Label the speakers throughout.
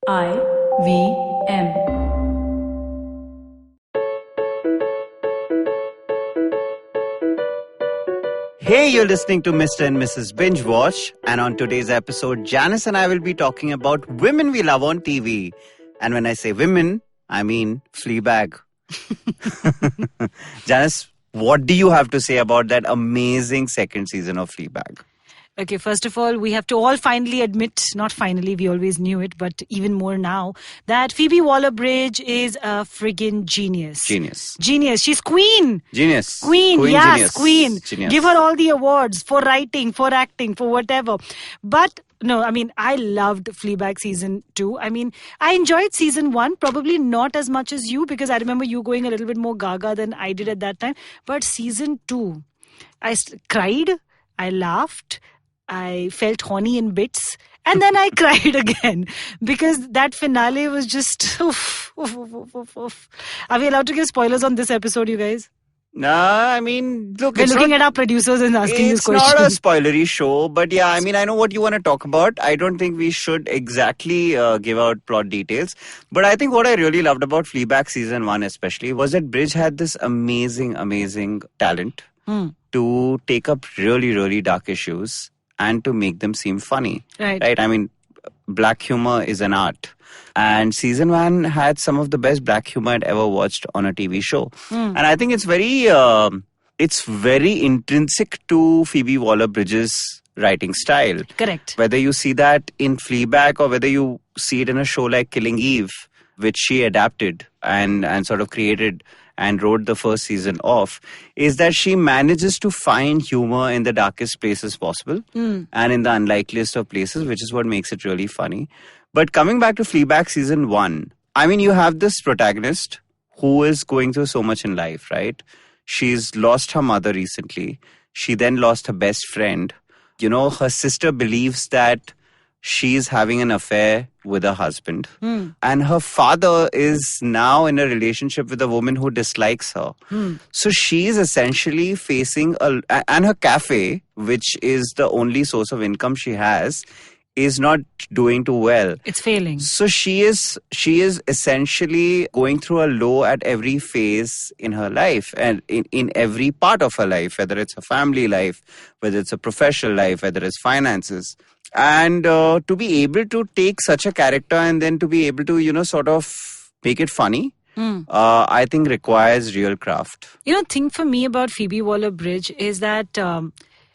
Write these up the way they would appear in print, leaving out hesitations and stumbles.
Speaker 1: IVM.
Speaker 2: Hey, you're listening to Mr and Mrs Binge-watch, and on today's episode, Janice and I will be talking about women we love on TV. And when I say women, I mean Fleabag. Janice, what do you have to say about that amazing second season of Fleabag?
Speaker 3: Okay, first of all, we have to all finally admit, not finally, we always knew it, but even more now, that Phoebe Waller-Bridge is a friggin' genius. Genius. She's queen.
Speaker 2: Genius.
Speaker 3: Queen, yes,
Speaker 2: genius.
Speaker 3: queen.
Speaker 2: Genius.
Speaker 3: Give her all the awards for writing, for acting, for whatever. But no, I mean, I loved Fleabag season 2. I mean, I enjoyed season 1, probably not as much as you, because I remember you going a little bit more gaga than I did at that time. But season 2, I cried, I laughed, I felt horny in bits, and then I cried again because that finale was just oof. Are we allowed to give spoilers on this episode, you guys?
Speaker 2: Nah, I mean, look,
Speaker 3: we're looking at our producers and asking this question.
Speaker 2: It's not a spoilery show, but yeah, I mean, I know what you want to talk about. I don't think we should exactly give out plot details. But I think what I really loved about Fleabag season 1 especially was that Bridge had this amazing talent to take up really, really dark issues and to make them seem funny. Right? I mean, black humor is an art. And season 1 had some of the best black humor I'd ever watched on a TV show. And I think it's very intrinsic to Phoebe Waller-Bridge's writing style.
Speaker 3: Correct.
Speaker 2: Whether you see that in Fleabag or whether you see it in a show like Killing Eve, which she adapted and sort of created and wrote the first season of, is that she manages to find humor in the darkest places possible and in the unlikeliest of places, which is what makes it really funny. But coming back to Fleabag season 1, I mean, you have this protagonist who is going through so much in life, right? She's lost her mother recently. She then lost her best friend. You know, her sister believes that she's having an affair with her husband. And her father is now in a relationship with a woman who dislikes her. So she's essentially facing and her cafe, which is the only source of income she has, is not doing too well.
Speaker 3: It's failing.
Speaker 2: So she is essentially going through a low at every phase in her life and in every part of her life, whether it's a family life, whether it's a professional life, whether it's finances. And to be able to take such a character and then to be able to, you know, sort of make it funny, I think requires real craft.
Speaker 3: You know, the thing for me about Phoebe Waller-Bridge is that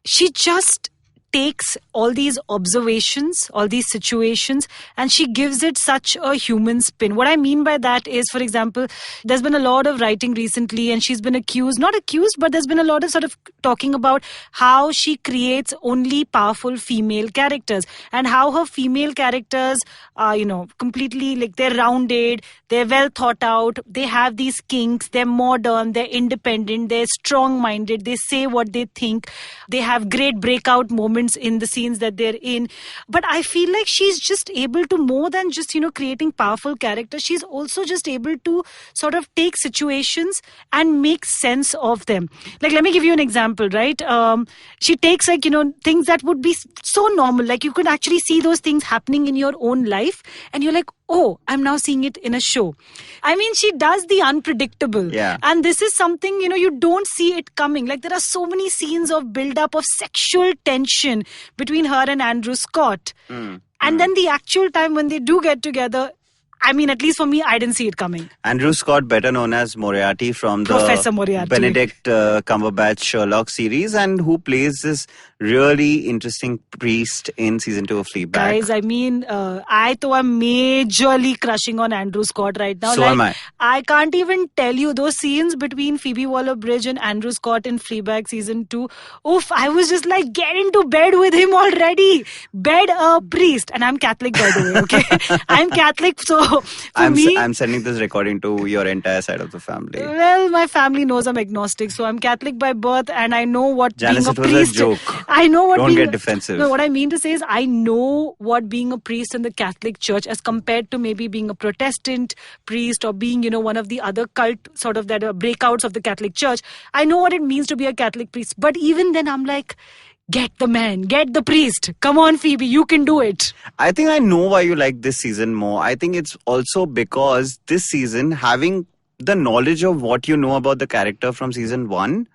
Speaker 3: she just takes all these observations, all these situations, and she gives it such a human spin. What I mean by that is, for example, there's been a lot of writing recently and she's been not accused, but there's been a lot of sort of talking about how she creates only powerful female characters and how her female characters are, you know, completely like they're rounded, they're well thought out, they have these kinks, they're modern, they're independent, they're strong-minded, they say what they think, they have great breakout moments in the scenes that they're in. But I feel like she's just able to, more than just, you know, creating powerful characters, she's also just able to sort of take situations and make sense of them. Like, let me give you an example, right? She takes, like, you know, things that would be so normal, like you could actually see those things happening in your own life and you're like, oh, I'm now seeing it in a show. I mean, she does the unpredictable.
Speaker 2: Yeah.
Speaker 3: And this is something, you know, you don't see it coming. Like, there are so many scenes of build-up of sexual tension between her and Andrew Scott. And then the actual time when they do get together, I mean, at least for me, I didn't see it coming.
Speaker 2: Andrew Scott, better known as Moriarty from the
Speaker 3: Professor Moriarty.
Speaker 2: Benedict Cumberbatch Sherlock series, and who plays this really interesting priest in season 2 of Fleabag.
Speaker 3: Guys, I mean, I'm majorly crushing on Andrew Scott right now.
Speaker 2: So am I.
Speaker 3: I can't even tell you those scenes between Phoebe Waller-Bridge and Andrew Scott in Fleabag season 2. Oof, I was just like, get into bed with him already. Bed a priest. And I'm Catholic, by the way, okay? I'm Catholic, so
Speaker 2: I'm sending this recording to your entire side of the family.
Speaker 3: Well, my family knows I'm agnostic, so I'm Catholic by birth, and I know what
Speaker 2: Janice,
Speaker 3: being a priest.
Speaker 2: It was a joke.
Speaker 3: I know what.
Speaker 2: Don't get defensive.
Speaker 3: No, what I mean to say is, I know what being a priest in the Catholic Church, as compared to maybe being a Protestant priest or being, you know, one of the other cult sort of that breakouts of the Catholic Church. I know what it means to be a Catholic priest, but even then, I'm like, get the man, get the priest. Come on, Phoebe, you can do it.
Speaker 2: I think I know why you like this season more. I think it's also because this season, having the knowledge of what you know about the character from season 1,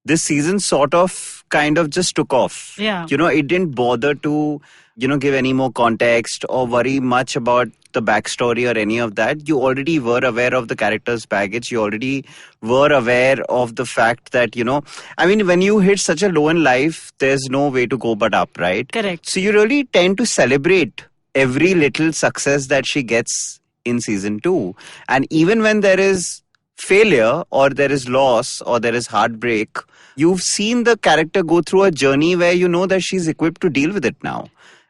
Speaker 2: this season sort of kind of just took off.
Speaker 3: Yeah.
Speaker 2: It didn't bother to, give any more context or worry much about the backstory or any of that. You already were aware of the character's baggage. You already were aware of the fact that, when you hit such a low in life, there's no way to go but up, right?
Speaker 3: Correct.
Speaker 2: So you really tend to celebrate every little success that she gets in season 2. And even when there is failure or there is loss or there is heartbreak, you've seen the character go through a journey where you know that she's equipped to deal with it now.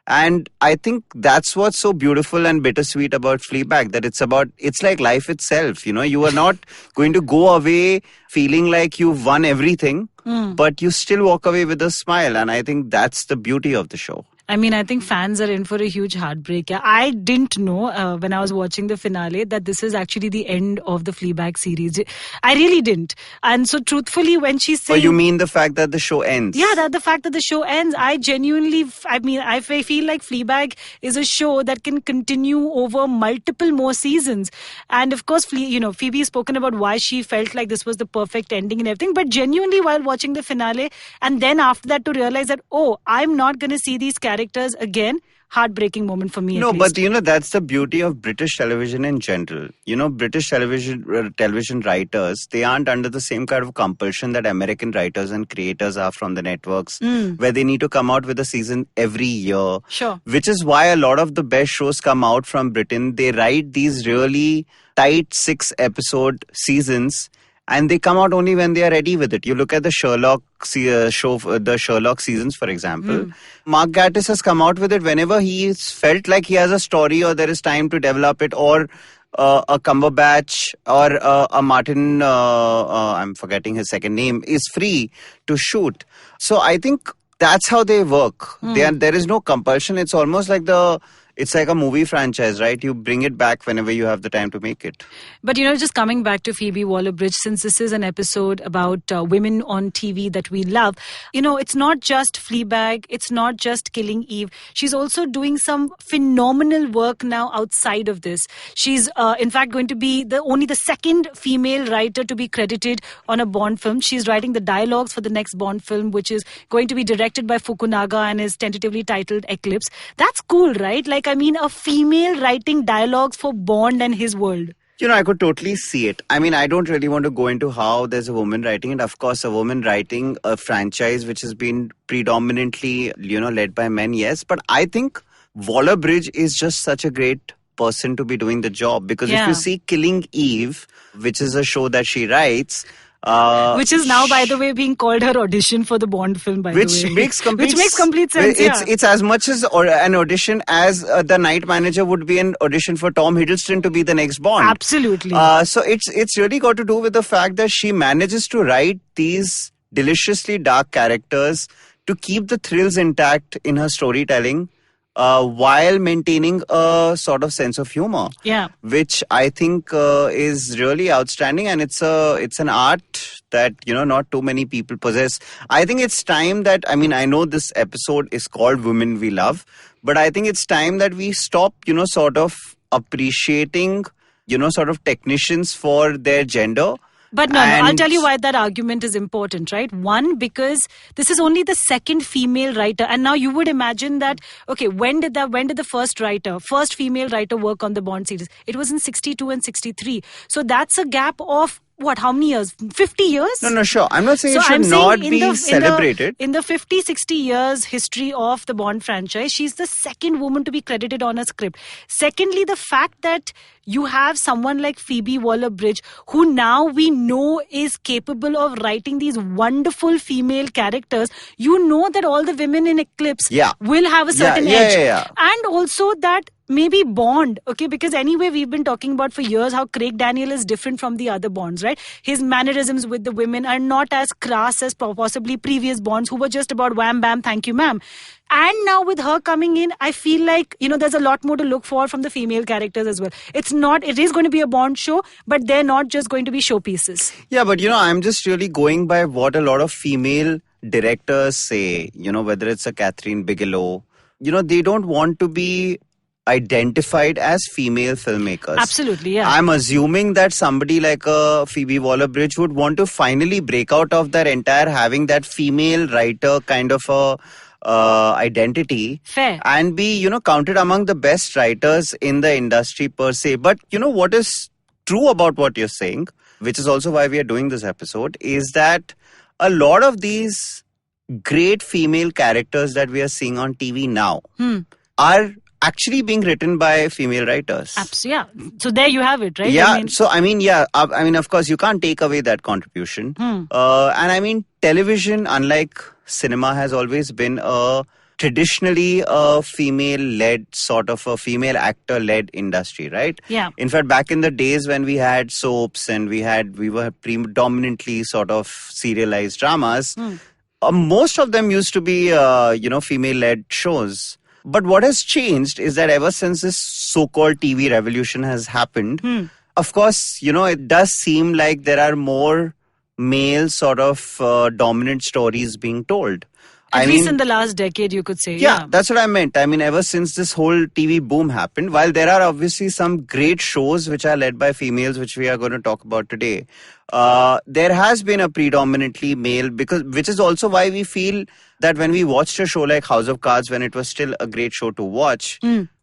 Speaker 2: And I think that's what's so beautiful and bittersweet about Fleabag, that it's like life itself. You are not going to go away feeling like you've won everything, but you still walk away with a smile. And I think that's the beauty of the show.
Speaker 3: I think fans are in for a huge heartbreak. I didn't know when I was watching the finale that this is actually the end of the Fleabag series. I really didn't. And so truthfully, when she's saying...
Speaker 2: Oh, you mean the fact that the show ends?
Speaker 3: Yeah, the fact that the show ends. I genuinely, I feel like Fleabag is a show that can continue over multiple more seasons. And of course, Phoebe spoken about why she felt like this was the perfect ending and everything. But genuinely, while watching the finale, and then after that to realize that, I'm not going to see these characters again, heartbreaking moment for me.
Speaker 2: No, but that's the beauty of British television in general. British television writers, they aren't under the same kind of compulsion that American writers and creators are from the networks, where they need to come out with a season every year.
Speaker 3: Sure.
Speaker 2: Which is why a lot of the best shows come out from Britain. They write these really tight 6-episode seasons, and they come out only when they are ready with it. You look at the Sherlock the Sherlock seasons, for example. Mark Gatiss has come out with it whenever he's felt like he has a story or there is time to develop it, or a Cumberbatch or a Martin, I'm forgetting his second name, is free to shoot. So I think that's how they work. There is no compulsion. It's almost like it's like a movie franchise, right? You bring it back whenever you have the time to make it.
Speaker 3: But, just coming back to Phoebe Waller-Bridge, since this is an episode about women on TV that we love, it's not just Fleabag, it's not just Killing Eve. She's also doing some phenomenal work now outside of this. She's, in fact, going to be only the second female writer to be credited on a Bond film. She's writing the dialogues for the next Bond film, which is going to be directed by Fukunaga and is tentatively titled Eclipse. That's cool, right? A female writing dialogues for Bond and his world.
Speaker 2: I could totally see it. I don't really want to go into how there's a woman writing it. Of course, a woman writing a franchise which has been predominantly, led by men, yes. But I think Waller-Bridge is just such a great person to be doing the job. Because if you see Killing Eve, which is a show that she writes...
Speaker 3: which is now, by the way, being called her audition for the Bond film, by the way.
Speaker 2: Which makes complete sense. It's as much as an audition as the Night Manager would be an audition for Tom Hiddleston to be the next Bond.
Speaker 3: Absolutely.
Speaker 2: So it's really got to do with the fact that she manages to write these deliciously dark characters to keep the thrills intact in her storytelling, while maintaining a sort of sense of humor, which I think is really outstanding, and it's an art that not too many people possess. I think it's time that I know this episode is called Women We Love, but I think it's time that we stop sort of appreciating sort of technicians for their gender.
Speaker 3: But no, I'll tell you why that argument is important, right? One, because this is only the second female writer. And now you would imagine that, okay, when did the first female writer work on the Bond series? It was in 62 and 63. So that's a gap of how many years? 50 years?
Speaker 2: No, sure. I'm not saying it should not be celebrated.
Speaker 3: In the 50, 60 years history of the Bond franchise, she's the second woman to be credited on a script. Secondly, the fact that you have someone like Phoebe Waller-Bridge, who now we know is capable of writing these wonderful female characters. You know that all the women in Eclipse will have a certain edge. And also that maybe Bond, okay, because anyway we've been talking about for years how Craig Daniel is different from the other Bonds, right? His mannerisms with the women are not as crass as possibly previous Bonds who were just about wham bam, thank you ma'am. And now with her coming in, I feel like, there's a lot more to look for from the female characters as well. It is going to be a Bond show, but they're not just going to be showpieces.
Speaker 2: Yeah, but I'm just really going by what a lot of female directors say, whether it's a Catherine Bigelow, they don't want to be identified as female filmmakers.
Speaker 3: Absolutely, yeah.
Speaker 2: I'm assuming that somebody like a Phoebe Waller-Bridge would want to finally break out of that entire having that female writer kind of a identity.
Speaker 3: Fair.
Speaker 2: And be, counted among the best writers in the industry per se. But, what is true about what you're saying, which is also why we are doing this episode, is that a lot of these great female characters that we are seeing on TV now are actually being written by female writers.
Speaker 3: Absolutely, yeah. So there you have it, right?
Speaker 2: Yeah. Of course, you can't take away that contribution. And television, unlike cinema, has always been traditionally a female-led, sort of a female actor-led industry, right?
Speaker 3: Yeah.
Speaker 2: In fact, back in the days when we had soaps and we were predominantly sort of serialized dramas, most of them used to be, female-led shows. But what has changed is that ever since this so-called TV revolution has happened, of course, it does seem like there are more male sort of dominant stories being told.
Speaker 3: At least in the last decade, you could say.
Speaker 2: Yeah, that's what I meant. Ever since this whole TV boom happened, while there are obviously some great shows which are led by females, which we are going to talk about today, there has been a predominantly male, which is also why we feel that when we watched a show like House of Cards, when it was still a great show to watch,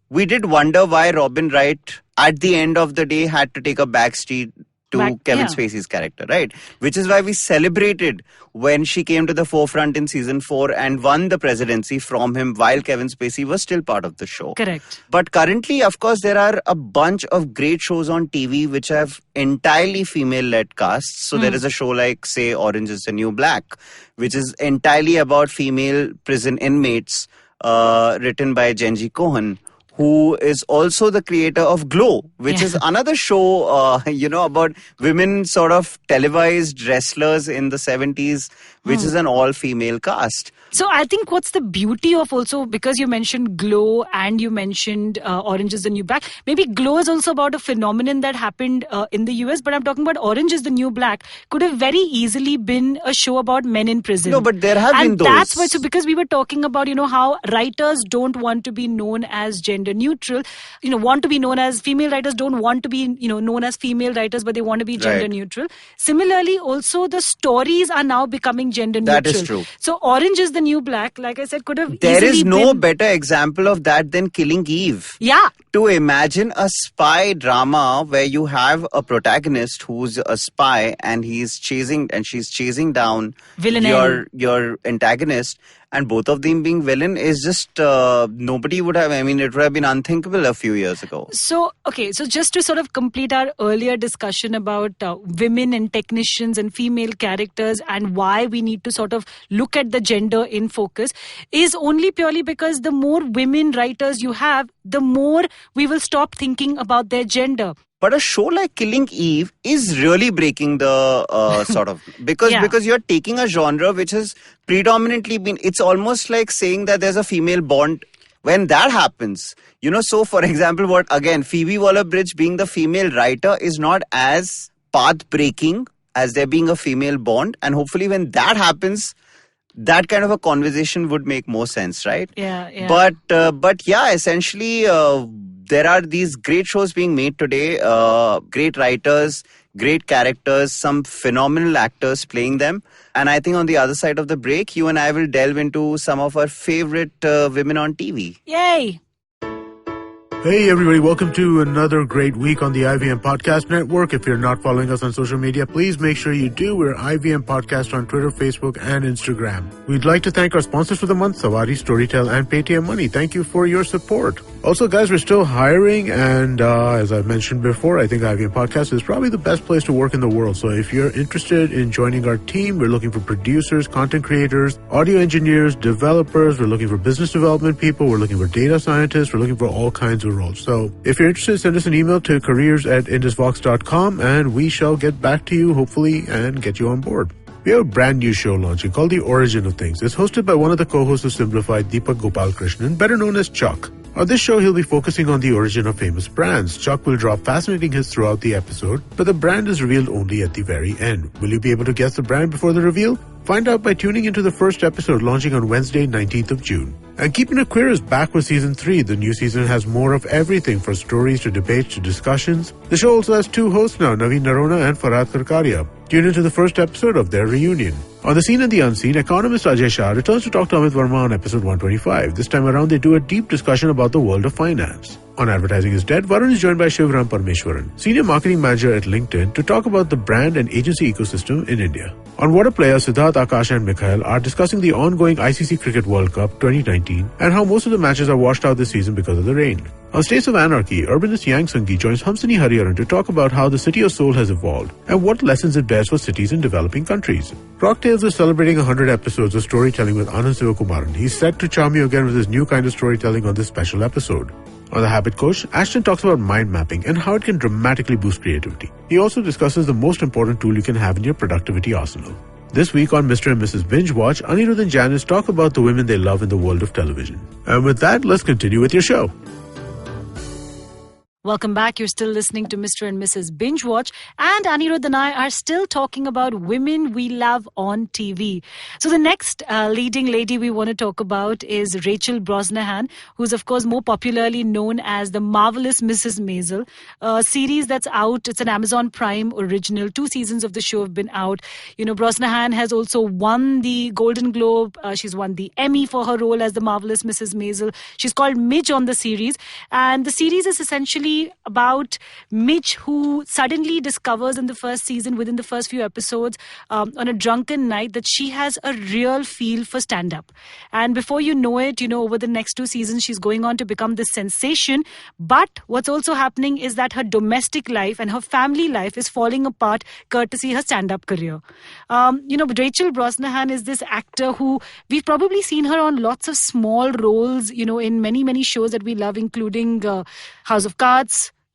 Speaker 2: we did wonder why Robin Wright, at the end of the day, had to take a backseat to Kevin Spacey's character, right? Which is why we celebrated when she came to the forefront in season 4 and won the presidency from him while Kevin Spacey was still part of the show.
Speaker 3: Correct.
Speaker 2: But currently, of course, there are a bunch of great shows on TV which have entirely female-led casts. So there is a show like, say, Orange is the New Black, which is entirely about female prison inmates, written by Jenji Kohan, who is also the creator of Glow, which is another show, about women sort of televised wrestlers in the 70s, which is an all-female cast.
Speaker 3: So I think what's the beauty of also, because you mentioned Glow and you mentioned Orange is the New Black, maybe Glow is also about a phenomenon that happened in the US, but I'm talking about Orange is the New Black could have very easily been a show about men in prison.
Speaker 2: No, but there have been those.
Speaker 3: And that's why, so because we were talking about, how writers don't want to be known as gender neutral, want to be known as, female writers don't want to be, known as female writers, but they want to be gender neutral. Similarly, also the stories are now becoming gender neutral.
Speaker 2: That is true.
Speaker 3: So Orange is the New Black, like I said, could have
Speaker 2: There
Speaker 3: easily
Speaker 2: is no
Speaker 3: been...
Speaker 2: better example of that than Killing Eve.
Speaker 3: Yeah.
Speaker 2: To imagine a spy drama where you have a protagonist who's a spy and she's chasing down your antagonist, and both of them being villain is just nobody would have, it would have been unthinkable a few years ago.
Speaker 3: So just to sort of complete our earlier discussion about women and technicians and female characters and why we need to sort of look at the gender in focus is only purely because the more women writers you have, the more we will stop thinking about their gender.
Speaker 2: But a show like Killing Eve is really breaking the sort of... Because you're taking a genre which has predominantly been... It's almost like saying that there's a female bond. When that happens, so for example, Phoebe Waller-Bridge being the female writer is not as path-breaking as there being a female bond. And hopefully when that happens, that kind of a conversation would make more sense, right?
Speaker 3: Yeah.
Speaker 2: But essentially... there are these great shows being made today, great writers, great characters, some phenomenal actors playing them. And I think on the other side of the break, you and I will delve into some of our favorite women on TV.
Speaker 3: Yay!
Speaker 1: Hey everybody, welcome to another great week on the IVM Podcast Network. If you're not following us on social media, please make sure you do. We're IVM Podcast on Twitter, Facebook, and Instagram. We'd like to thank our sponsors for the month, Savari, Storytel, and Paytm Money. Thank you for your support. Also, guys, we're still hiring, and as I mentioned before, I think IVM Podcast is probably the best place to work in the world. So if you're interested in joining our team, we're looking for producers, content creators, audio engineers, developers. We're looking for business development people. We're looking for data scientists. We're looking for all kinds of roles. So if you're interested, send us an email to careers@indusvox.com and we shall get back to you, hopefully, and get you on board. We have a brand new show launching called The Origin of Things. It's hosted by one of the co-hosts of Simplified, Deepak Gopalkrishnan, better known as Chuck. On this show, he'll be focusing on the origin of famous brands. Chuck will drop fascinating hits throughout the episode, but the brand is revealed only at the very end. Will you be able to guess the brand before the reveal? Find out by tuning into the first episode launching on Wednesday, 19th of June. And Keeping It Queer is back for Season 3. The new season has more of everything from stories to debates to discussions. The show also has 2 hosts now, Naveen Narona and Farhad Karkaria. Tune into the first episode of their reunion. On The Seen and the Unseen, economist Ajay Shah returns to talk to Amit Verma on episode 125. This time around, they do a deep discussion about the world of finance. On Advertising is Dead, Varun is joined by Shivram Parmeshwaran, Senior Marketing Manager at LinkedIn, to talk about the brand and agency ecosystem in India. On What a Player, Siddharth, Akash and Mikhail are discussing the ongoing ICC Cricket World Cup 2019 and how most of the matches are washed out this season because of the rain. On States of Anarchy, urbanist Yang Sungi joins Hamsini Hariharan to talk about how the City of Soul has evolved and what lessons it bears for cities in developing countries. Rock Tales is celebrating 100 episodes of storytelling with Anand Sivakumaran. He's set to charm you again with his new kind of storytelling on this special episode. On The Habit Coach, Ashton talks about mind mapping and how it can dramatically boost creativity. He also discusses the most important tool you can have in your productivity arsenal. This week on Mr and Mrs Binge-watch, Aniruddha and Janice talk about the women they love in the world of television. And with that, let's continue with your show.
Speaker 3: Welcome back. You're still listening to Mr and Mrs Binge-watch, and Aniruddha and I are still talking about women we love on TV. So the next leading lady we want to talk about is Rachel Brosnahan, who's of course more popularly known as the Marvelous Mrs Maisel, a series that's out. It's an Amazon Prime original. 2 seasons of the show have been out. You know, Brosnahan has also won the Golden Globe. She's won the Emmy for her role as the Marvelous Mrs Maisel. She's called Midge on the series, and the series is essentially about Midge, who suddenly discovers in the first season, within the first few episodes, on a drunken night, that she has a real feel for stand-up. And before you know it, over the next 2 seasons, she's going on to become this sensation. But what's also happening is that her domestic life and her family life is falling apart courtesy her stand-up career. Rachel Brosnahan is this actor who we've probably seen her on lots of small roles, in many, many shows that we love, including House of Cards,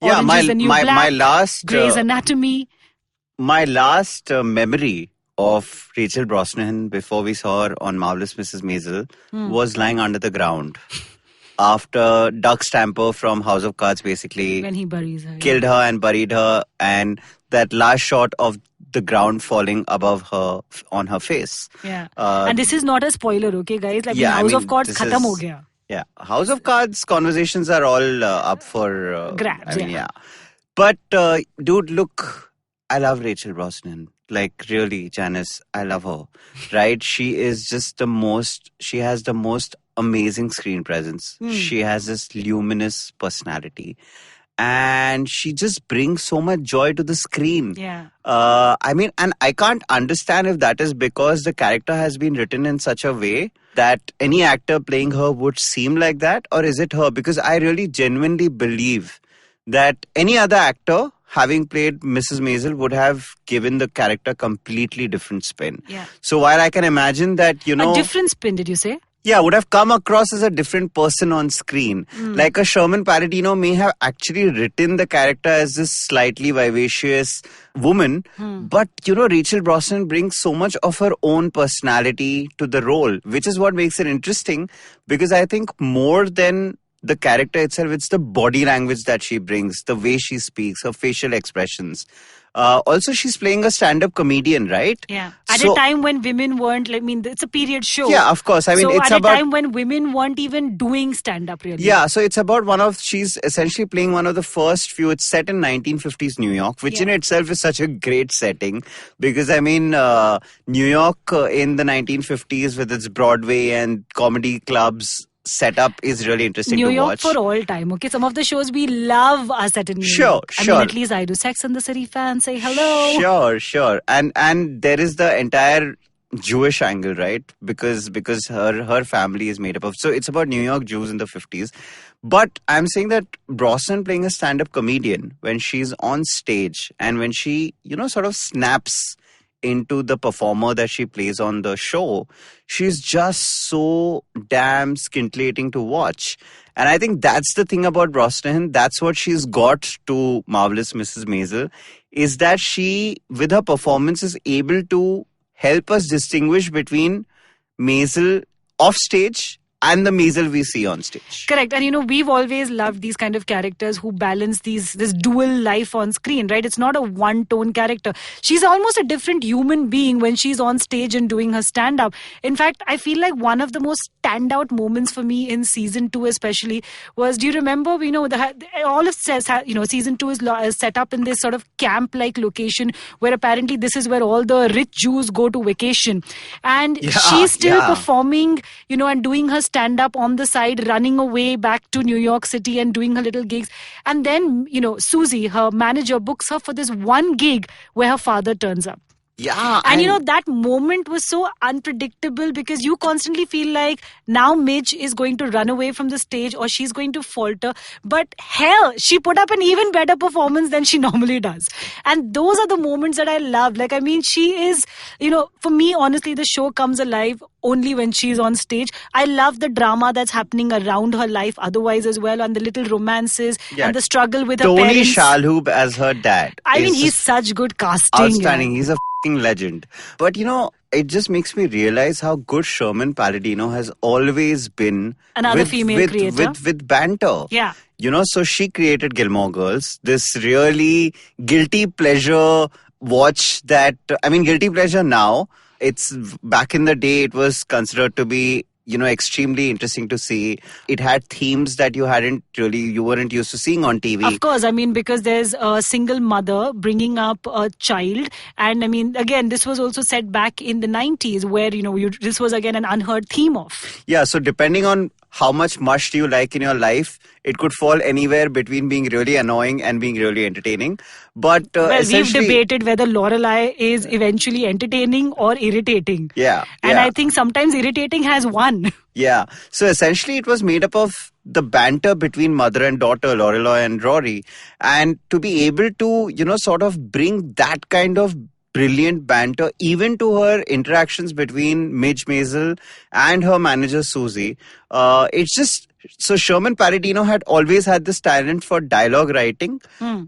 Speaker 3: Orange is the New Black,
Speaker 2: my last
Speaker 3: Grey's Anatomy.
Speaker 2: My last memory of Rachel Brosnahan before we saw her on Marvelous Mrs Maisel was lying under the ground after Doug Stamper from House of Cards basically
Speaker 3: when he buries her,
Speaker 2: killed her and buried her, and that last shot of the ground falling above her on her face.
Speaker 3: Yeah, and this is not a spoiler, okay, guys? House of Cards khatam ho gaya.
Speaker 2: Yeah, House of Cards conversations are all up for
Speaker 3: grabs.
Speaker 2: But dude, look, I love Rachel Brosnahan. Like, really, Janice, I love her. Right? She is just she has the most amazing screen presence. She has this luminous personality. And she just brings so much joy to the screen.
Speaker 3: Yeah.
Speaker 2: And I can't understand if that is because the character has been written in such a way that any actor playing her would seem like that, or is it her? Because I really genuinely believe that any other actor having played Mrs. Maisel would have given the character completely different spin.
Speaker 3: Yeah.
Speaker 2: So while I can imagine that,
Speaker 3: A different spin, did you say?
Speaker 2: Yeah, would have come across as a different person on screen. Like a Sherman Palladino may have actually written the character as this slightly vivacious woman. But, Rachel Brosnahan brings so much of her own personality to the role, which is what makes it interesting. Because I think more than the character itself, it's the body language that she brings, the way she speaks, her facial expressions. Also, she's playing a stand-up comedian, right?
Speaker 3: Yeah. At a time when women weren't, it's a period show.
Speaker 2: Yeah, of course. It's
Speaker 3: at a time when women weren't even doing stand-up, really.
Speaker 2: Yeah, so it's about she's essentially playing one of the first few. It's set in 1950s New York, which in itself is such a great setting. Because, New York in the 1950s with its Broadway and comedy clubs setup is really interesting
Speaker 3: to watch.
Speaker 2: New York
Speaker 3: for all time, okay? Some of the shows we love are set in New York.
Speaker 2: Sure.
Speaker 3: At least I do. Sex and the City fans say hello.
Speaker 2: Sure. And there is the entire Jewish angle, right? Because her family is made up of... So it's about New York Jews in the 50s. But I'm saying that Brosnan playing a stand-up comedian, when she's on stage and when she, sort of snaps into the performer that she plays on the show, she's just so damn scintillating to watch. And I think that's the thing about Brosnahan. That's what she's got to Marvelous Mrs. Maisel, is that she, with her performance, is able to help us distinguish between Maisel off stage and the Maisel we see on stage.
Speaker 3: Correct. And we've always loved these kind of characters who balance this dual life on screen, right? It's not a one-tone character. She's almost a different human being when she's on stage and doing her stand-up. In fact, I feel like one of the most standout moments for me in season 2 especially was, do you remember, all of season 2 is set up in this sort of camp-like location where apparently this is where all the rich Jews go to vacation. And she's still performing, and doing her stand-up on the side, running away back to New York City and doing her little gigs. And then, Susie, her manager, books her for this one gig where her father turns up.
Speaker 2: Yeah.
Speaker 3: And that moment was so unpredictable because you constantly feel like now Midge is going to run away from the stage or she's going to falter. But hell, she put up an even better performance than she normally does. And those are the moments that I love. She is, for me, honestly, the show comes alive only when she's on stage. I love the drama that's happening around her life otherwise as well, and the little romances and the struggle with her parents.
Speaker 2: Tony Shalhoub as her dad.
Speaker 3: He's such good casting.
Speaker 2: Outstanding. He's a legend. But it just makes me realize how good Sherman Palladino has always been.
Speaker 3: Another female creator.
Speaker 2: With banter.
Speaker 3: Yeah.
Speaker 2: So she created Gilmore Girls, this really guilty pleasure watch that, guilty pleasure now. It's back in the day, it was considered to be, extremely interesting to see. It had themes that you weren't used to seeing on TV.
Speaker 3: Of course, because there's a single mother bringing up a child. And again, this was also set back in the 90s where, this was again an unheard theme of.
Speaker 2: Yeah, so depending on how much mush do you like in your life, it could fall anywhere between being really annoying and being really entertaining. But
Speaker 3: we've debated whether Lorelai is eventually entertaining or irritating.
Speaker 2: Yeah.
Speaker 3: And I think sometimes irritating has won.
Speaker 2: Yeah. So essentially it was made up of the banter between mother and daughter, Lorelai and Rory. And to be able to, sort of bring that kind of brilliant banter even to her interactions between Midge Maisel and her manager Susie. It's just... So Sherman Palladino had always had this talent for dialogue writing,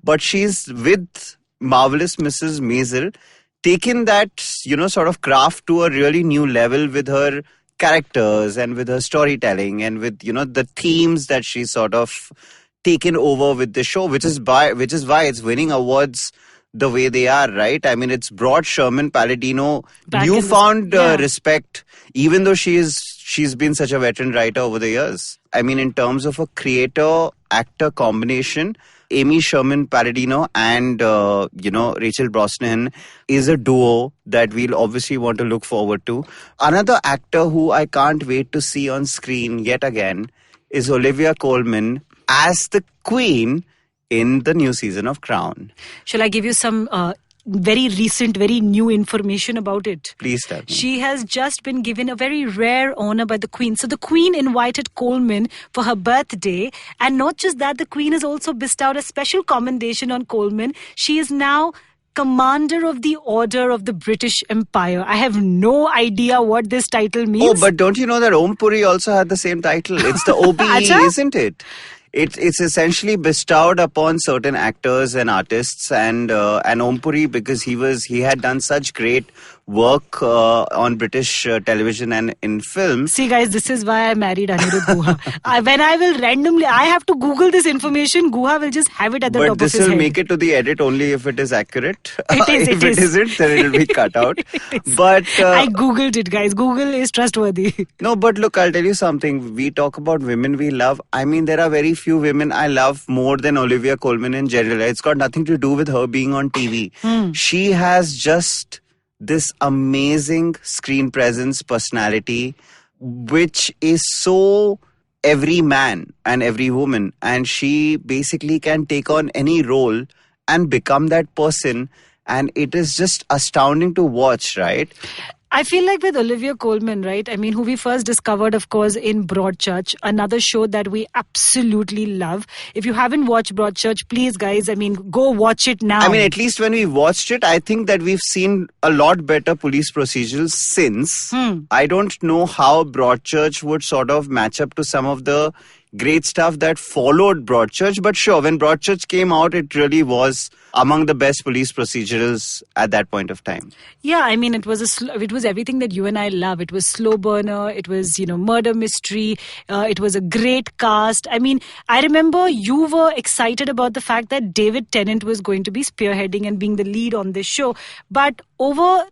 Speaker 2: but she's with marvelous Mrs. Maisel taken that, sort of craft to a really new level with her characters and with her storytelling and with, the themes that she's sort of taken over with the show, which is why it's winning awards the way they are, right? It's brought Sherman Palladino newfound respect, even though she's been such a veteran writer over the years. In terms of a creator-actor combination, Amy Sherman Palladino and, Rachel Brosnahan is a duo that we'll obviously want to look forward to. Another actor who I can't wait to see on screen yet again is Olivia Colman as the Queen in the new season of Crown.
Speaker 3: Shall I give you some very recent, very new information about it?
Speaker 2: Please tell me.
Speaker 3: She has just been given a very rare honor by the Queen. So the Queen invited Colman for her birthday. And not just that, the Queen has also bestowed a special commendation on Colman. She is now Commander of the Order of the British Empire. I have no idea what this title means.
Speaker 2: Oh, but don't you know that Om Puri also had the same title? It's the OBE, isn't it? It's essentially bestowed upon certain actors and artists, and Om Puri, because he had done such great work on British television and in film.
Speaker 3: See guys, this is why I married Aniruddha Guha. When I will randomly, I have to Google this information, Guha will just have it at the top of his head.
Speaker 2: But this will make it to the edit only if it is accurate.
Speaker 3: If
Speaker 2: it isn't, then it will be cut out. But
Speaker 3: I Googled it, guys. Google is trustworthy.
Speaker 2: No, but look, I'll tell you something. We talk about women we love. There are very few women I love more than Olivia Colman in general. It's got nothing to do with her being on TV. She has just this amazing screen presence, personality, which is so every man and every woman. And she basically can take on any role and become that person. And it is just astounding to watch, right?
Speaker 3: I feel like with Olivia Colman, right? Who we first discovered, of course, in Broadchurch, another show that we absolutely love. If you haven't watched Broadchurch, please, guys, go watch it now.
Speaker 2: At least when we watched it, I think that we've seen a lot better police procedurals since. I don't know how Broadchurch would sort of match up to some of the great stuff that followed Broadchurch. But sure, when Broadchurch came out, it really was among the best police procedurals at that point of time.
Speaker 3: Yeah, I mean, it was it was everything that you and I love. It was slow burner. It was, murder mystery. It was a great cast. I mean, I remember you were excited about the fact that David Tennant was going to be spearheading and being the lead on this show. But over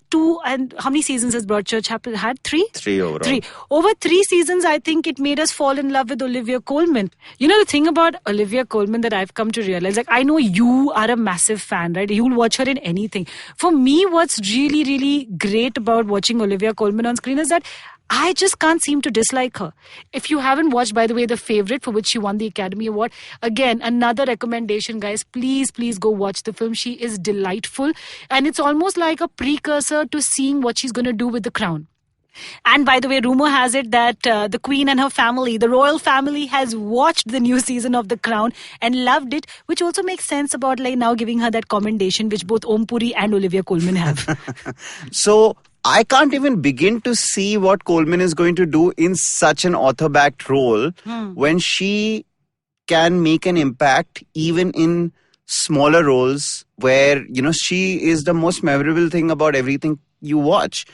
Speaker 3: how many seasons has Broadchurch had? Three?
Speaker 2: Three overall.
Speaker 3: Over 3 seasons, I think it made us fall in love with Olivia Colman. The thing about Olivia Colman that I've come to realize, like, I know you are a massive fan, right? You'll watch her in anything. For me, what's really, really great about watching Olivia Colman on screen is that I just can't seem to dislike her. If you haven't watched, by the way, The Favourite, for which she won the Academy Award, again, another recommendation, guys. Please go watch the film. She is delightful. And it's almost like a precursor to seeing what she's going to do with The Crown. And by the way, rumor has it that the Queen and her family, the royal family, has watched the new season of The Crown and loved it, which also makes sense about like now giving her that commendation which both Om Puri and Olivia Colman have.
Speaker 2: So I can't even begin to see what Colman is going to do in such an author-backed role when she can make an impact even in smaller roles where, she is the most memorable thing about everything you watch.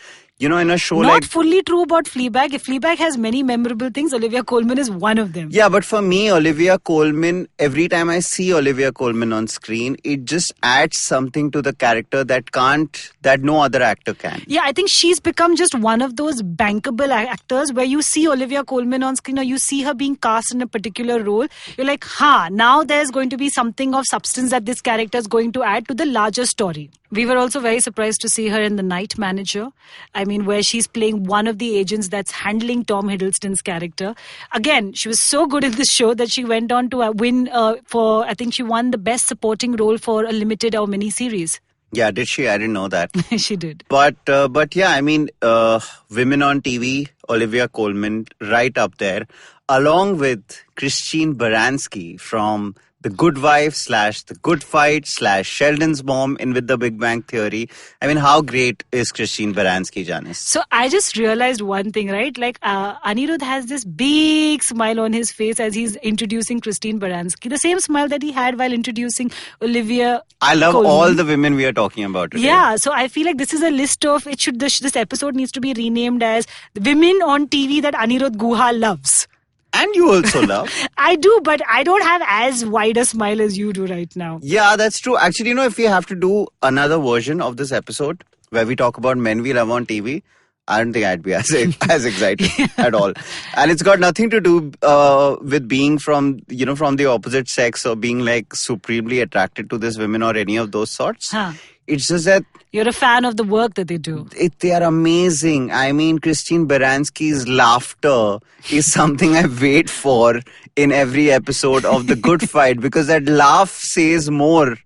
Speaker 2: In a show
Speaker 3: Not fully true about Fleabag. If Fleabag has many memorable things, Olivia Colman is one of them.
Speaker 2: Yeah, but for me, Olivia Colman, every time I see Olivia Colman on screen, it just adds something to the character that no other actor can.
Speaker 3: Yeah, I think she's become just one of those bankable actors where you see Olivia Colman on screen or you see her being cast in a particular role. You're like, now there's going to be something of substance that this character is going to add to the larger story. We were also very surprised to see her in The Night Manager. I mean, where she's playing one of the agents that's handling Tom Hiddleston's character. Again, she was so good in this show that she went on to win I think she won the best supporting role for a limited or mini series.
Speaker 2: Yeah, did she? I didn't know that.
Speaker 3: She did.
Speaker 2: But yeah, I mean, women on TV, Olivia Colman, right up there, along with Christine Baranski from The Good Wife / The Good Fight / Sheldon's mom in With the Big Bang Theory. I mean, how great is Christine Baranski, Janice?
Speaker 3: So I just realized one thing, right? Like Aniruddha has this big smile on his face as he's introducing Christine Baranski. The same smile that he had while introducing Olivia
Speaker 2: I love
Speaker 3: Colman.
Speaker 2: all the women we are talking about today.
Speaker 3: Yeah, so I feel like this is a list of, this episode needs to be renamed as the women on TV that Aniruddha Guha loves.
Speaker 2: And you also love.
Speaker 3: I do, but I don't have as wide a smile as you do right now.
Speaker 2: Yeah, that's true. Actually, if we have to do another version of this episode where we talk about men we love on TV, I don't think I'd be as excited at all. And it's got nothing to do with being from the opposite sex or being like supremely attracted to these women or any of those sorts. It's just that
Speaker 3: you're a fan of the work that they do.
Speaker 2: They are amazing. I mean, Christine Baranski's laughter is something I wait for in every episode of The Good Fight because that laugh says more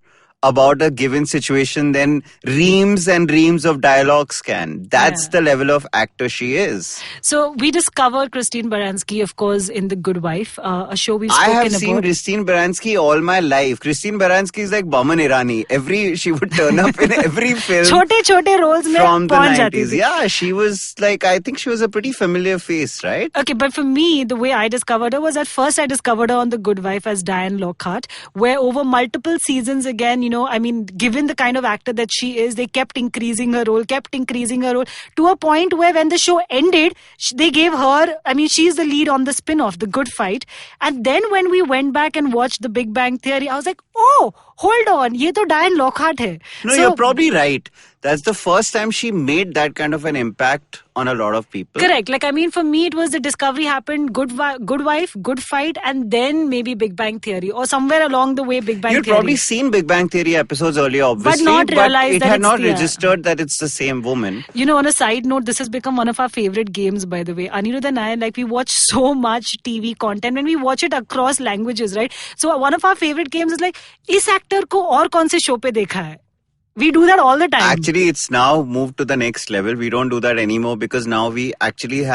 Speaker 2: about a given situation than reams and reams of dialogues can. That's the level of actor she is.
Speaker 3: So we discovered Christine Baranski, of course, in The Good Wife, a show we've spoken about.
Speaker 2: I have seen Christine Baranski all my life. Christine Baranski is like Boman Irani. She would turn up in every film.
Speaker 3: Chote roles
Speaker 2: from the 90s. Yeah, she was like, I think she was a pretty familiar face, right?
Speaker 3: Okay, but for me, the way I discovered her was at first I discovered her on The Good Wife as Diane Lockhart, where over multiple seasons again, I mean, given the kind of actor that she is, they kept increasing her role to a point where when the show ended, they gave her, she's the lead on the spin-off, The Good Fight. And then when we went back and watched The Big Bang Theory, I was like, oh, hold on, ye to Diane Lockhart hai.
Speaker 2: No, you're probably right. That's the first time she made that kind of an impact on a lot of people.
Speaker 3: Correct. For me, it was the discovery happened, Good Wife, Good Fight, and then maybe Big Bang Theory. Or somewhere along the way, Big Bang Theory.
Speaker 2: You'd probably seen Big Bang Theory episodes earlier, obviously.
Speaker 3: But not realized that
Speaker 2: it had not registered that it's the same woman.
Speaker 3: On a side note, this has become one of our favorite games, by the way. Aniruddha and I, we watch so much TV content when we watch it across languages, right? So one of our favorite games is is actor ko aur kaun se show pe dekha hai? We do that all the time.
Speaker 2: Actually, it's now moved to the next level. We don't do that anymore because now we actually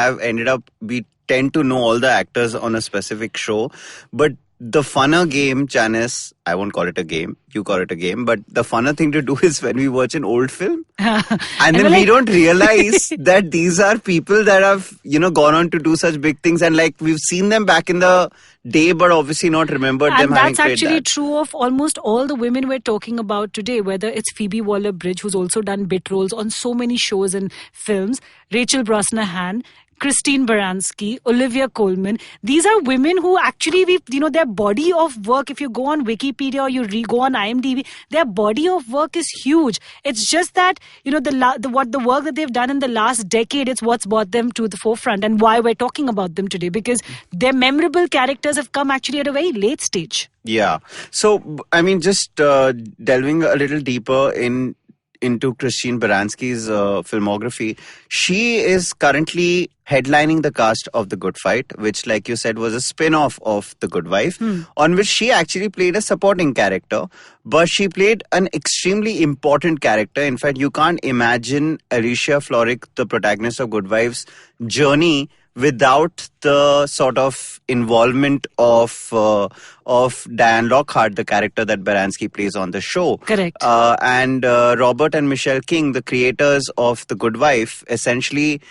Speaker 2: we tend to know all the actors on a specific show. But the funner game, Janice, I won't call it a game, you call it a game, but the funner thing to do is when we watch an old film and then we don't realize that these are people that have, gone on to do such big things, and like we've seen them back in the day but obviously not remembered them having played that.
Speaker 3: And that's actually true of almost all the women we're talking about today, whether it's Phoebe Waller-Bridge, who's also done bit roles on so many shows and films, Rachel Brosnahan, Christine Baranski, Olivia Colman. These are women who actually, their body of work, if you go on Wikipedia or you go on IMDb, their body of work is huge. It's just that, the work that they've done in the last decade, it's what's brought them to the forefront and why we're talking about them today, because their memorable characters have come actually at a very late stage.
Speaker 2: Yeah. So, I mean, just delving a little deeper into Christine Baranski's filmography, she is currently headlining the cast of The Good Fight, which, like you said, was a spin-off of The Good Wife, on which she actually played a supporting character, but she played an extremely important character. In fact, you can't imagine Alicia Florrick, the protagonist of Good Wife's journey, without the sort of involvement of Diane Lockhart, the character that Baranski plays on the show.
Speaker 3: Correct.
Speaker 2: And Robert and Michelle King, the creators of The Good Wife, essentially,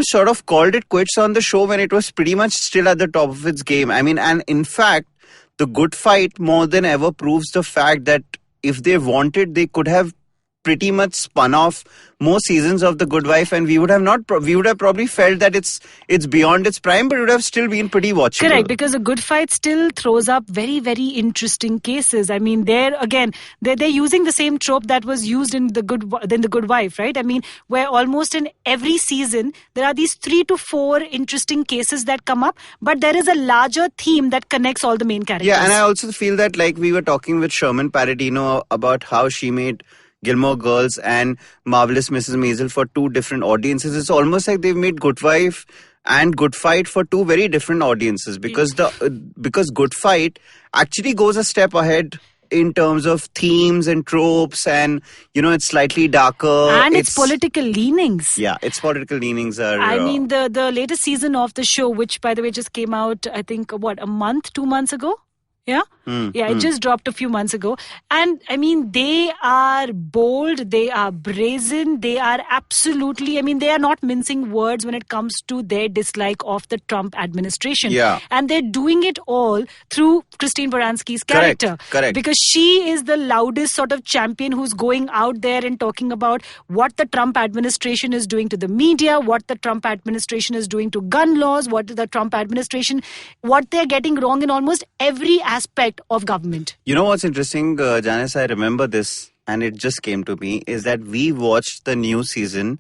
Speaker 2: sort of called it quits on the show when it was pretty much still at the top of its game. I mean, and in fact, The Good Fight more than ever proves the fact that if they wanted, they could have pretty much spun off more seasons of The Good Wife, and we would have probably felt that it's beyond its prime, but it would have still been pretty watchable.
Speaker 3: Correct, because The Good Fight still throws up very, very interesting cases. I mean, they're using the same trope that was used in The Good Wife, right? I mean, where almost in every season there are these 3 to 4 interesting cases that come up, but there is a larger theme that connects all the main characters.
Speaker 2: Yeah, and I also feel that, like we were talking with Sherman Paradino about how she made Gilmore Girls and Marvelous Mrs. Maisel for 2 different audiences. It's almost like they've made Good Wife and Good Fight for 2 very different audiences, because because Good Fight actually goes a step ahead in terms of themes and tropes, and it's slightly darker
Speaker 3: and its political leanings.
Speaker 2: Yeah, its political leanings are.
Speaker 3: I mean, the latest season of the show, which by the way just came out, I think 2 months ago. Yeah? It just dropped a few months ago. And I mean, they are bold, they are brazen, they are absolutely, they are not mincing words when it comes to their dislike of the Trump administration.
Speaker 2: Yeah.
Speaker 3: And they're doing it all through Christine Baranski's character.
Speaker 2: Correct.
Speaker 3: Because she is the loudest sort of champion who's going out there and talking about what the Trump administration is doing to the media, what the Trump administration is doing to gun laws, what they're getting wrong in almost every aspect of government.
Speaker 2: You know what's interesting, Janice, I remember this and it just came to me, is that we watched the new season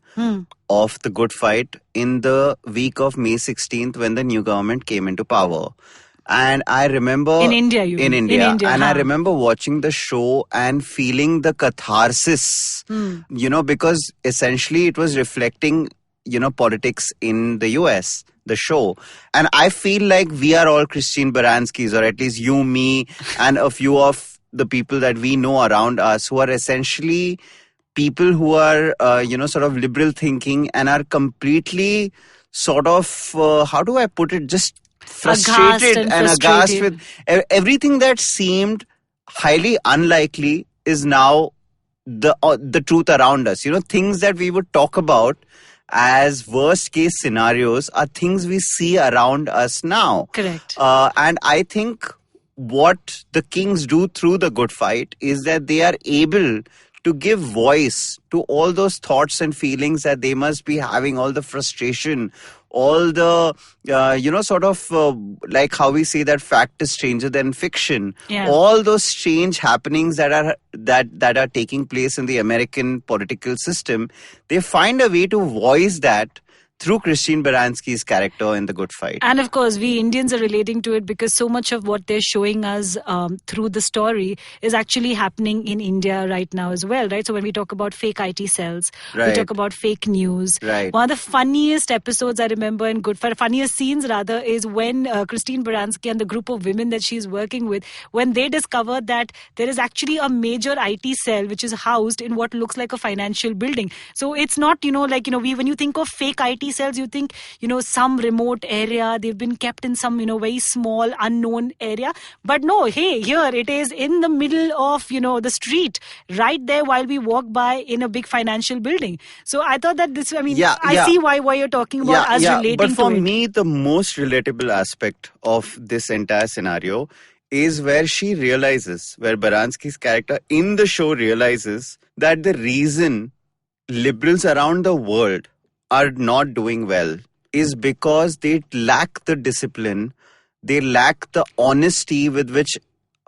Speaker 2: of The Good Fight in the week of May 16th when the new government came into power. And I remember...
Speaker 3: In India.
Speaker 2: And I remember watching the show and feeling the catharsis, because essentially it was reflecting, politics in the US. The show. And I feel like we are all Christine Baranskis, or at least you, me, and a few of the people that we know around us, who are essentially people who are, sort of liberal thinking and are completely sort of, how do I put it, just frustrated and aghast with everything that seemed highly unlikely is now the truth around us. Things that we would talk about as worst case scenarios are things we see around us now.
Speaker 3: Correct.
Speaker 2: And I think what the Kings do through The Good Fight is that they are able to give voice to all those thoughts and feelings that they must be having, all the frustration, all the, like how we say that fact is stranger than fiction.
Speaker 3: Yeah.
Speaker 2: All those strange happenings that are taking place in the American political system, they find a way to voice that through Christine Baranski's character in The Good Fight.
Speaker 3: And of course, we Indians are relating to it because so much of what they're showing us through the story is actually happening in India right now as well, right? So when we talk about fake IT cells, we talk about fake news.
Speaker 2: Right.
Speaker 3: One of the funniest episodes I remember in Good Fight, funniest scenes rather, is when Christine Baranski and the group of women that she's working with, when they discovered that there is actually a major IT cell which is housed in what looks like a financial building. So it's not, when you think of fake IT body cells, you think, some remote area. They've been kept in some, very small, unknown area. But no, hey, here it is in the middle of, the street, right there while we walk by in a big financial building. So I thought that this, I see why you're talking about us relating
Speaker 2: but for
Speaker 3: to it.
Speaker 2: me, the most relatable aspect of this entire scenario is where Baranski's character in the show realizes that the reason liberals around the world are not doing well is because they lack the discipline, they lack the honesty with which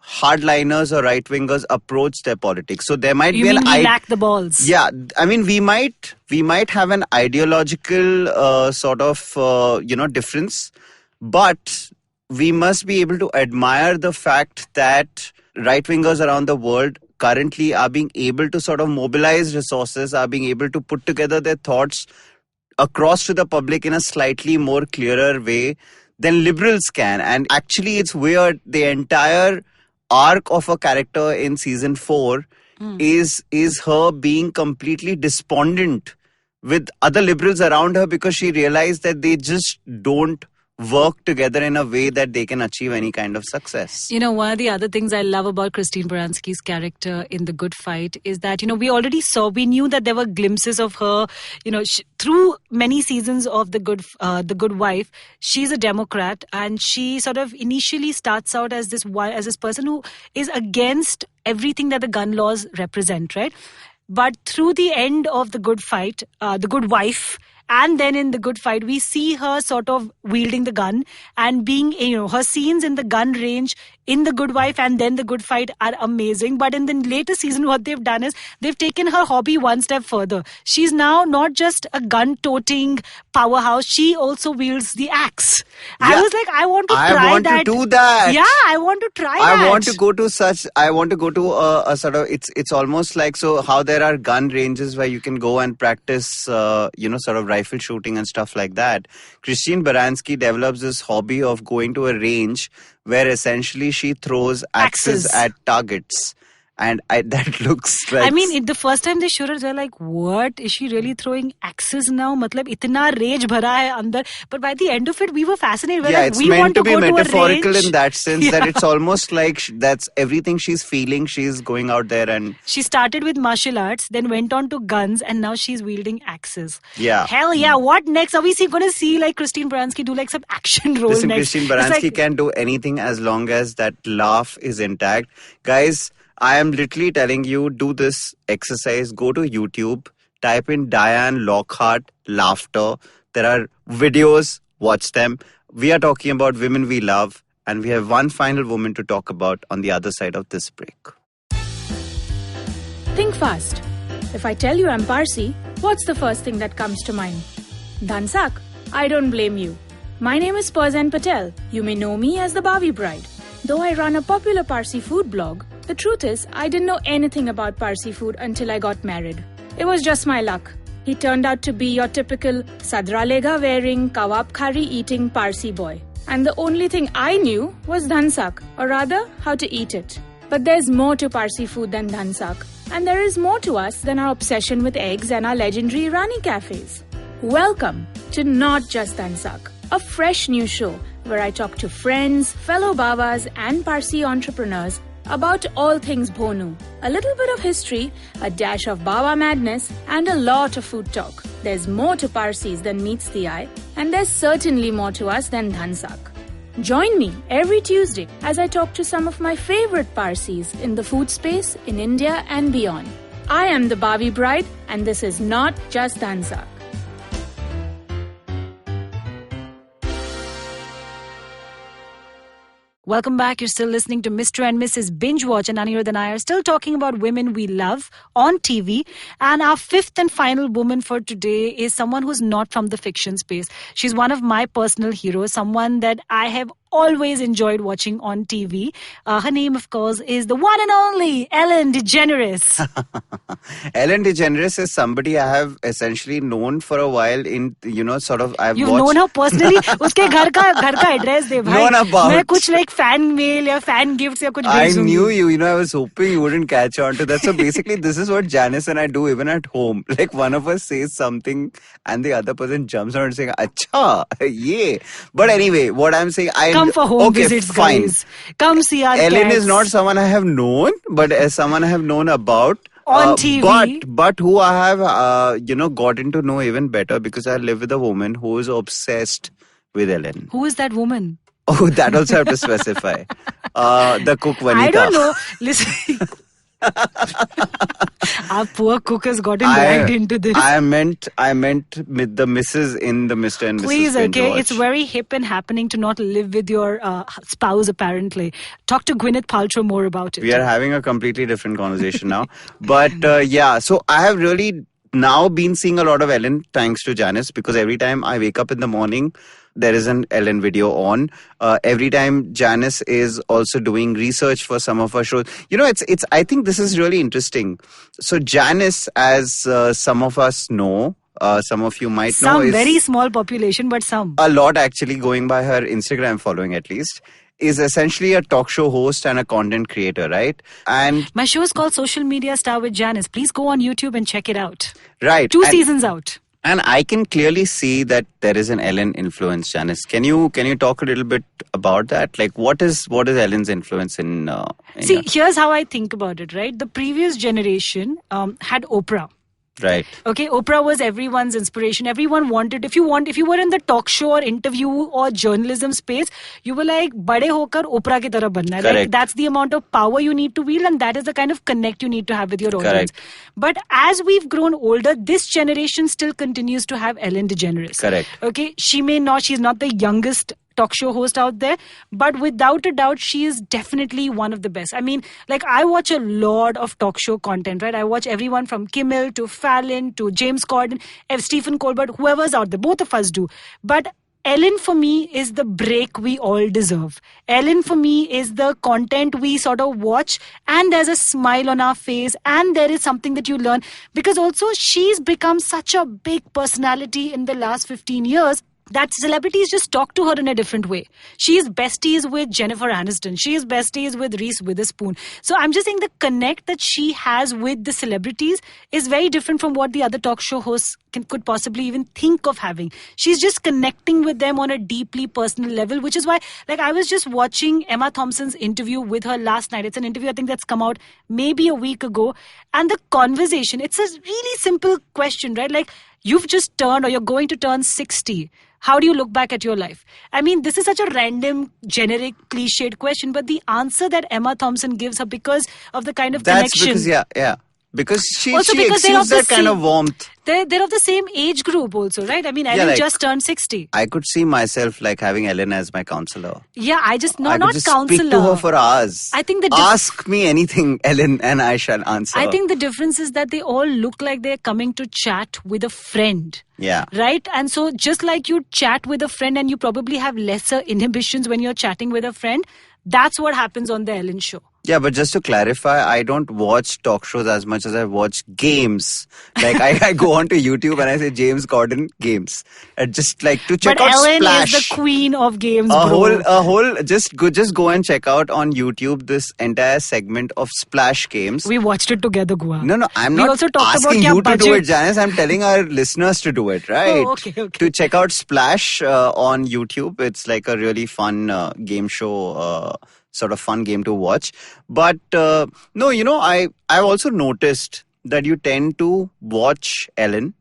Speaker 2: hardliners or right-wingers approach their politics. So there might
Speaker 3: we lack the balls.
Speaker 2: Yeah, we might have an ideological sort of difference, but we must be able to admire the fact that right-wingers around the world currently are being able to sort of mobilize resources, are being able to put together their thoughts across to the public in a slightly more clearer way than liberals can. And actually, it's weird. The entire arc of a character in season 4 is her being completely despondent with other liberals around her because she realized that they just don't work together in a way that they can achieve any kind of success.
Speaker 3: One of the other things I love about Christine Baranski's character in The Good Fight is that, we knew that there were glimpses of her, through many seasons of The Good Wife. She's a Democrat, and she sort of initially starts out as this person who is against everything that the gun laws represent, right? But through the end of The Good Fight, The Good Wife, and then in The Good Fight, we see her sort of wielding the gun and being, her scenes in the gun range in The Good Wife and then The Good Fight are amazing. But in the later season, what they've done is they've taken her hobby one step further. She's now not just a gun-toting powerhouse. She also wields the axe. Yeah. I was like, I want to try that.
Speaker 2: I want to do that.
Speaker 3: Yeah, I want to try that.
Speaker 2: I want to go to a sort of, it's almost like, so how there are gun ranges where you can go and practice, sort of rifle shooting and stuff like that. Christine Baranski develops this hobby of going to a range where essentially she throws axes at targets. And that looks like...
Speaker 3: the first time they showed it, they're like, what? Is she really throwing axes now? Matlab, itna rage bhara hai andar. But by the end of it, we were fascinated.
Speaker 2: It's meant to be metaphorical in that sense, that it's almost like that's everything she's feeling. She's going out there and...
Speaker 3: She started with martial arts, then went on to guns, and now she's wielding axes.
Speaker 2: Yeah.
Speaker 3: Hell yeah. What next? Are we going to see like Christine Baranski do like some action role next?
Speaker 2: Christine Baranski can do anything as long as that laugh is intact. Guys... I am literally telling you, do this exercise. Go to YouTube, type in Diane Lockhart laughter. There are videos, watch them. We are talking about women we love, and we have one final woman to talk about on the other side of this break.
Speaker 4: Think fast. If I tell you I'm Parsi, what's the first thing that comes to mind? Dhansak. I don't blame you. My name is Perzan Patel. You may know me as the Bhavi Bride. Though I run a popular Parsi food blog, the truth is I didn't know anything about Parsi food until I got married. It was just my luck. He turned out to be your typical sadra lega wearing, kawab khari eating Parsi boy. And the only thing I knew was dhansak, or rather, how to eat it. But there's more to Parsi food than dhansak. And there is more to us than our obsession with eggs and our legendary Rani cafes. Welcome to Not Just Dhansak, a fresh new show where I talk to friends, fellow Babas and Parsi entrepreneurs about all things Bhonu. A little bit of history, a dash of Baba madness, and a lot of food talk. There's more to Parsis than meets the eye, and there's certainly more to us than Dhansak. Join me every Tuesday as I talk to some of my favorite Parsis in the food space in India and beyond. I am the Bhavi Bride, and this is Not Just Dhansak.
Speaker 3: Welcome back. You're still listening to Mr and Mrs Binge-watch, and Aniruddha and I are still talking about women we love on TV. And our fifth and final woman for today is someone who's not from the fiction space. She's one of my personal heroes, someone that I have always enjoyed watching on TV. Her name, of course, is the one and only Ellen DeGeneres.
Speaker 2: Ellen DeGeneres is somebody I have essentially known for a while in, sort of, I've
Speaker 3: You've
Speaker 2: watched...
Speaker 3: known her personally? Uske ghar ka address de bhai.
Speaker 2: Known about.
Speaker 3: मैं कुछ like fan mail या fan gifts या कुछ
Speaker 2: I
Speaker 3: भेज दूंगी.
Speaker 2: knew you, I was hoping you wouldn't catch on to that. So basically, this is what Janice and I do even at home. Like one of us says something and the other person jumps on and saying, Acha, yeah. But anyway, what I'm saying,
Speaker 3: Come for home visits,
Speaker 2: fine.
Speaker 3: guys. Come see our
Speaker 2: Ellen
Speaker 3: cats.
Speaker 2: is not someone I have known, but as someone I have known about.
Speaker 3: On TV.
Speaker 2: But who I have, gotten to know even better because I live with a woman who is obsessed with Ellen.
Speaker 3: Who is that woman?
Speaker 2: Oh, that also have to specify. The cook Vanita.
Speaker 3: I don't know. Listen. Our poor cook has gotten dragged into this.
Speaker 2: I meant with the Mrs. in the Mr and Mrs
Speaker 3: Please, okay.
Speaker 2: Binge-watch.
Speaker 3: It's very hip and happening to not live with your spouse, apparently. Talk to Gwyneth Paltrow more about it.
Speaker 2: We are having a completely different conversation now. But so I have really now been seeing a lot of Ellen thanks to Janice, because every time I wake up in the morning, there is an Ellen video on. Every time Janice is also doing research for some of her shows. It's. I think this is really interesting. So Janice, as some of us know, some of you might know,
Speaker 3: Some
Speaker 2: is
Speaker 3: very small population, but some.
Speaker 2: a lot actually going by her Instagram following at least, is essentially a talk show host and a content creator, right? And
Speaker 3: My show is called Social Media Star with Janice. Please go on YouTube and check it out.
Speaker 2: right.
Speaker 3: 2
Speaker 2: and-
Speaker 3: seasons out.
Speaker 2: And I can clearly see that there is an Ellen influence, Janice. Can you talk a little bit about that? Like, what is Ellen's influence in
Speaker 3: See,
Speaker 2: your-
Speaker 3: here's how I think about it, right? The previous generation had Oprah.
Speaker 2: right?
Speaker 3: Okay, Oprah was everyone's inspiration. Everyone wanted, if you were in the talk show or interview or journalism space, you were like, bade hokar Oprah ki tarah banna hai. Like,
Speaker 2: Correct.
Speaker 3: that's the amount of power you need to wield, and that is the kind of connect you need to have with your audience.
Speaker 2: Correct.
Speaker 3: But as we've grown older, this generation still continues to have Ellen DeGeneres.
Speaker 2: Correct.
Speaker 3: Okay, she's not the youngest talk show host out there, but without a doubt, she is definitely one of the best. I mean, like, I watch a lot of talk show content, right? I watch everyone from Kimmel to Fallon to James Corden, Stephen Colbert, whoever's out there. Both of us do. But Ellen for me is the break we all deserve. Ellen for me is the content we sort of watch and there's a smile on our face and there is something that you learn, because also she's become such a big personality in the last 15 years that celebrities just talk to her in a different way. She is besties with Jennifer Aniston. She is besties with Reese Witherspoon. So I'm just saying the connect that she has with the celebrities is very different from what the other talk show hosts could possibly even think of having. She's just connecting with them on a deeply personal level, which is why, like, I was just watching Emma Thompson's interview with her last night. It's an interview, I think, that's come out maybe a week ago. And the conversation, it's a really simple question, right? Like, you've just turned or you're going to turn 60. How do you look back at your life? I mean, this is such a random, generic, cliched question, but the answer that Emma Thompson gives her because of the kind of
Speaker 2: That's
Speaker 3: connection.
Speaker 2: because because she
Speaker 3: Also because they're
Speaker 2: exudes
Speaker 3: of the
Speaker 2: that kind
Speaker 3: same-
Speaker 2: of warmth.
Speaker 3: They're of the same age group also, right? I mean, Ellen
Speaker 2: like-
Speaker 3: just turned 60.
Speaker 2: I could see myself like having Ellen as my counselor.
Speaker 3: Yeah, I could
Speaker 2: I could just
Speaker 3: counselor.
Speaker 2: speak to her for hours.
Speaker 3: I think
Speaker 2: ask me anything, Ellen, and I shall answer.
Speaker 3: I think the difference is that they all look like they're coming to chat with a friend.
Speaker 2: Yeah.
Speaker 3: Right? And so just like you chat with a friend and you probably have lesser inhibitions when you're chatting with a friend, that's what happens on the Ellen show.
Speaker 2: Yeah, but just to clarify, I don't watch talk shows as much as I watch games. Like I go onto YouTube and I say James Corden games, and just like to check
Speaker 3: But
Speaker 2: out
Speaker 3: Ellen
Speaker 2: Splash.
Speaker 3: is the queen of games,
Speaker 2: a
Speaker 3: bro.
Speaker 2: whole just go and check out on YouTube this entire segment of Splash games.
Speaker 3: We watched it together, Gua.
Speaker 2: No, I'm
Speaker 3: We
Speaker 2: not
Speaker 3: also talked
Speaker 2: asking
Speaker 3: about
Speaker 2: you
Speaker 3: kya
Speaker 2: to do it,
Speaker 3: budget.
Speaker 2: Janice. I'm telling our listeners to do it, right?
Speaker 3: Oh, okay.
Speaker 2: To check out Splash on YouTube. It's like a really fun game show, sort of fun game to watch. But no, I've also noticed that you tend to watch Ellen,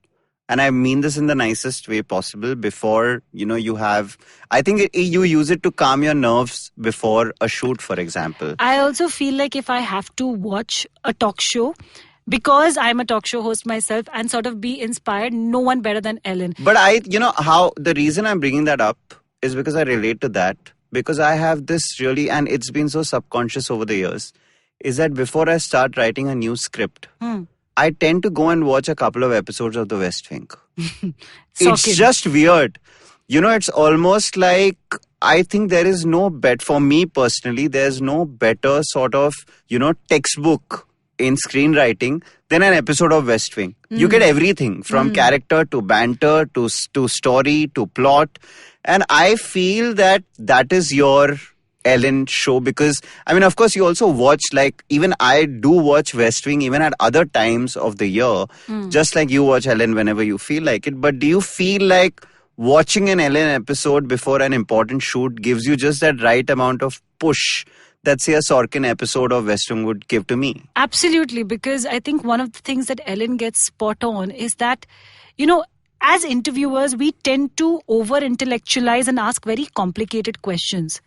Speaker 2: and I mean this in the nicest way possible, before, you have, I think you use it to calm your nerves before a shoot, for example.
Speaker 3: I also feel like if I have to watch a talk show, because I'm a talk show host myself and sort of be inspired, no one better than Ellen.
Speaker 2: But the reason I'm bringing that up is because I relate to that. Because I have this really, and it's been so subconscious over the years, is that before I start writing a new script, I tend to go and watch a couple of episodes of The West Wing. It's
Speaker 3: Shocking.
Speaker 2: just weird. It's almost like, I think there is no for me personally, there's no better sort of, textbook in screenwriting than an episode of West Wing. You get everything from character to banter to story to plot. And I feel that is your Ellen show, because of course you also watch, like, even I do watch West Wing even at other times of the year, just like you watch Ellen whenever you feel like it. But do you feel like watching an Ellen episode before an important shoot gives you just that right amount of push that, say, a Sorkin episode of West Wing would give to me?
Speaker 3: Absolutely, because I think one of the things that Ellen gets spot on is that, as interviewers, we tend to over-intellectualize and ask very complicated questions.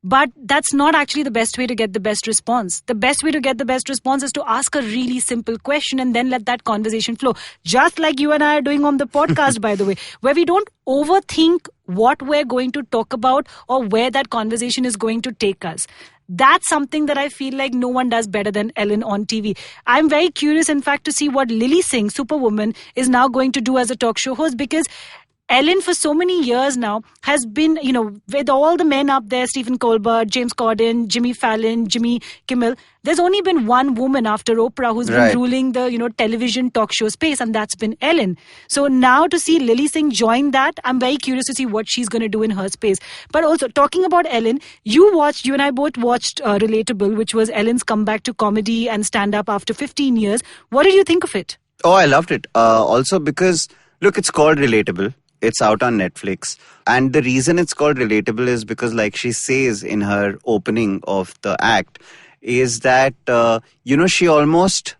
Speaker 3: But that's not actually the best way to get the best response. The best way to get the best response is to ask a really simple question and then let that conversation flow. Just like you and I are doing on the podcast, by the way, where we don't overthink what we're going to talk about or where that conversation is going to take us. That's something that I feel like no one does better than Ellen on TV. I'm very curious, in fact, to see what Lily Singh, Superwoman, is now going to do as a talk show host, because Ellen, for so many years now, has been, with all the men up there, Stephen Colbert, James Corden, Jimmy Fallon, Jimmy Kimmel, there's only been one woman after Oprah who's been ruling the, television talk show space, and that's been Ellen. So now to see Lily Singh join that, I'm very curious to see what she's going to do in her space. But also, talking about Ellen, you and I both watched Relatable, which was Ellen's comeback to comedy and stand-up after 15 years. What did you think of it?
Speaker 2: Oh, I loved it. Also because, look, it's called Relatable. It's out on Netflix. And the reason it's called Relatable is because, like she says in her opening of the act, is that, she almost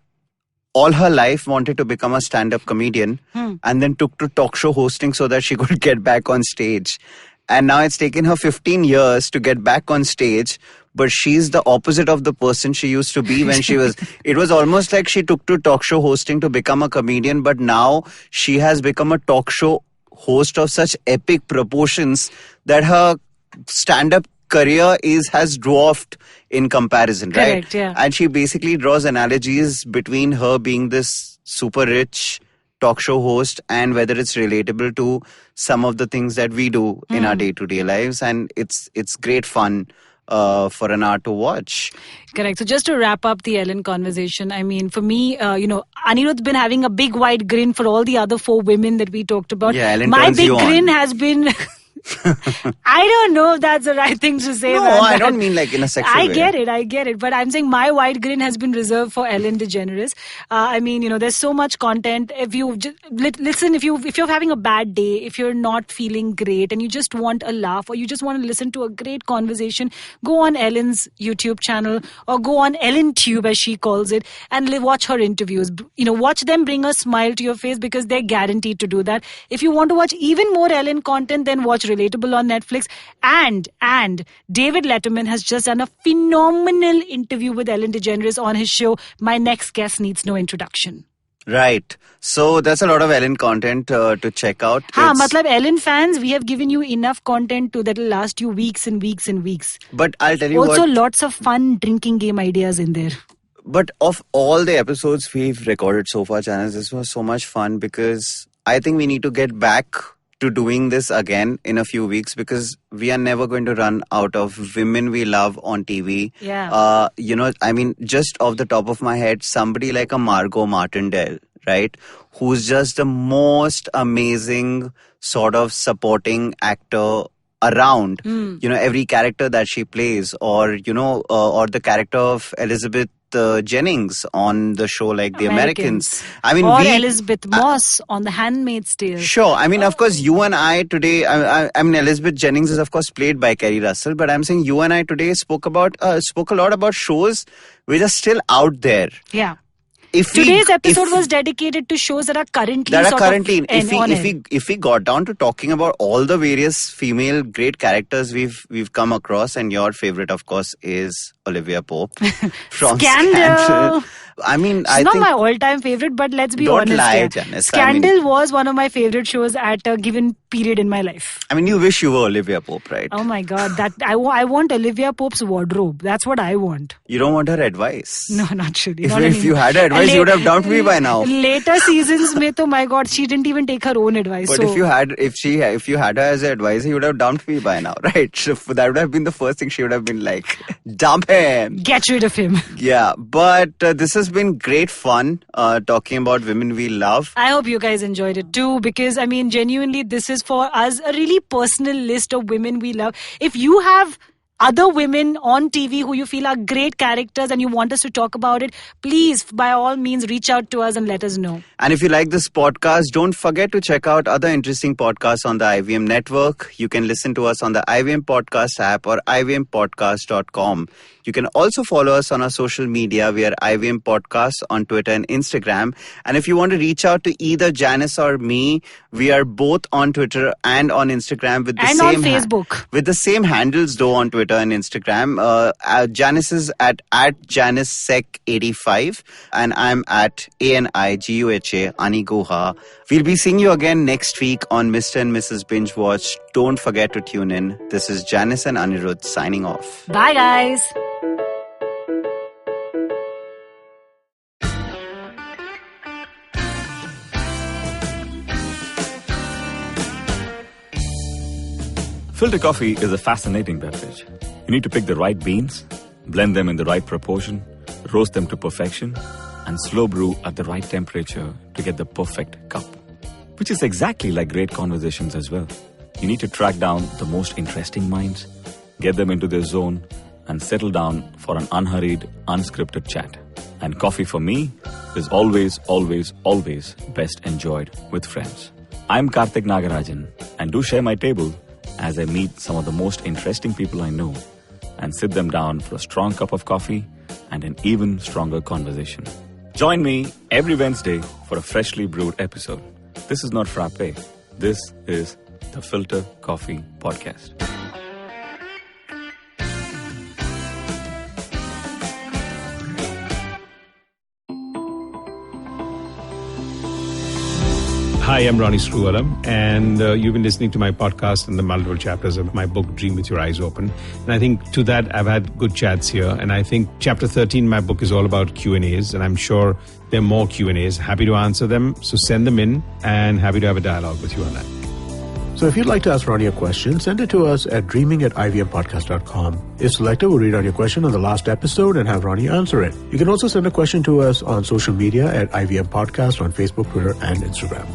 Speaker 2: all her life wanted to become a stand-up comedian and then took to talk show hosting so that she could get back on stage. And now it's taken her 15 years to get back on stage, but she's the opposite of the person she used to be when she was... It was almost like she took to talk show hosting to become a comedian, but now she has become a talk show host of such epic proportions that her stand-up career has dwarfed in comparison, right?
Speaker 3: Correct, yeah.
Speaker 2: And she basically draws analogies between her being this super rich talk show host and whether it's relatable to some of the things that we do in our day-to-day lives. And it's great fun for an hour to watch.
Speaker 3: Correct. So just to wrap up the Ellen conversation, for me, Aniruddha's been having a big wide grin for all the other 4 women that we talked about.
Speaker 2: Yeah, Ellen
Speaker 3: My
Speaker 2: turns
Speaker 3: big
Speaker 2: you
Speaker 3: grin
Speaker 2: on.
Speaker 3: has been... I don't know if that's the right thing to say.
Speaker 2: No, I don't mean like in a sexual way.
Speaker 3: I get it. But I'm saying my wide grin has been reserved for Ellen DeGeneres. There's so much content. If you listen, if you're having a bad day, if you're not feeling great and you just want a laugh or you just want to listen to a great conversation, go on Ellen's YouTube channel or go on Ellen Tube, as she calls it, and watch her interviews. Watch them bring a smile to your face because they're guaranteed to do that. If you want to watch even more Ellen content, then watch Relatable on Netflix. And David Letterman has just done a phenomenal interview with Ellen DeGeneres on his show. My next guest needs no introduction.
Speaker 2: Right. So that's a lot of Ellen content to check out.
Speaker 3: Ellen fans, we have given you enough content that'll last you weeks and weeks and weeks.
Speaker 2: But I'll tell you
Speaker 3: also, lots of fun drinking game ideas in there.
Speaker 2: But of all the episodes we've recorded so far, Janice, this was so much fun because I think we need to get back to doing this again in a few weeks because we are never going to run out of women we love on TV.
Speaker 3: Yeah.
Speaker 2: Just off the top of my head, somebody like a Margot Martindale, right? Who's just the most amazing sort of supporting actor around. Every character that she plays, or the character of Elizabeth Jennings on the show like The Americans.
Speaker 3: Elizabeth Moss on The Handmaid's Tale.
Speaker 2: Sure. Of course, you and I today, Elizabeth Jennings is of course played by Kerry Russell, but I'm saying you and I today spoke a lot about shows which are still out there.
Speaker 3: Yeah. Today's episode was dedicated to shows that are currently
Speaker 2: if we got down to talking about all the various female great characters we've come across, and your favorite of course is Olivia Pope from Scandal. I mean,
Speaker 3: She's not my all-time favorite, but let's be honest.
Speaker 2: Don't lie,
Speaker 3: here.
Speaker 2: Janice.
Speaker 3: Scandal was one of my favorite shows at a given period in my life.
Speaker 2: I mean, you wish you were Olivia Pope, right?
Speaker 3: Oh my God, that I want Olivia Pope's wardrobe. That's what I want.
Speaker 2: You don't want her advice.
Speaker 3: No, not really.
Speaker 2: If you had her advice, you would have dumped me by now.
Speaker 3: Later seasons, mein to, my God, she didn't even take her own advice.
Speaker 2: But if you had her as an advisor, you would have dumped me by now, right? So that would have been the first thing she would have been like, dump him.
Speaker 3: Get rid of him.
Speaker 2: Yeah, but this has been great fun talking about women we love.
Speaker 3: I hope you guys enjoyed it too, because I mean, genuinely, this is for us a really personal list of women we love. If you have other women on TV who you feel are great characters and you want us to talk about it, please, by all means, reach out to us and let us know.
Speaker 2: And if you like this podcast, don't forget to check out other interesting podcasts on the IVM network. You can listen to us on the IVM Podcast app or ivmpodcast.com. You can also follow us on our social media. We are IVM Podcasts on Twitter and Instagram. And if you want to reach out to either Janice or me, we are both on Twitter and on Instagram with the
Speaker 3: and
Speaker 2: same
Speaker 3: on Facebook.
Speaker 2: With the same handles though on Twitter and Instagram. Janice is at JaniceSec85 and I'm at ANIGUHA Aniguha. We'll be seeing you again next week on Mr and Mrs Binge-watch. Don't forget to tune in. This is Janice and Aniruddha signing off.
Speaker 3: Bye guys.
Speaker 5: Filter coffee is a fascinating beverage. You need to pick the right beans, blend them in the right proportion, roast them to perfection, and slow brew at the right temperature to get the perfect cup. Which is exactly like great conversations as well. You need to track down the most interesting minds, get them into their zone, and settle down for an unhurried, unscripted chat. And coffee for me is always, always, always best enjoyed with friends. I'm Karthik Nagarajan, and do share my table as I meet some of the most interesting people I know and sit them down for a strong cup of coffee and an even stronger conversation. Join me every Wednesday for a freshly brewed episode. This is not frappe. This is the Filter Coffee Podcast.
Speaker 6: Hi, I'm Ronnie Screwwaller, and you've been listening to my podcast and the multiple chapters of my book, Dream With Your Eyes Open. And I think to that, I've had good chats here. And I think chapter 13, my book, is all about Q&As. And I'm sure there are more Q&As. Happy to answer them. So send them in and happy to have a dialogue with you on that.
Speaker 1: So if you'd like to ask Ronnie a question, send it to us at dreaming@ivmpodcast.com. If selected, we'll read out your question on the last episode and have Ronnie answer it. You can also send a question to us on social media at IVM Podcast on Facebook, Twitter, and Instagram.